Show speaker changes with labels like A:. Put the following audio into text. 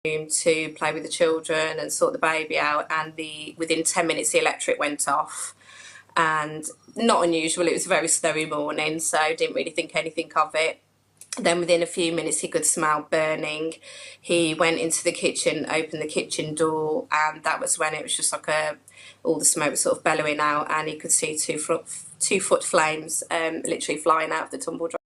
A: to play with the children and sort the baby out, and within 10 minutes the electric went off. And not unusual, it was a very snowy morning, so didn't really think anything of it. Then within a few minutes he could smell burning. He went into the kitchen, opened the kitchen door, and that was when it was just like all the smoke was sort of bellowing out, and he could see 2 foot flames literally flying out of the tumble dryer.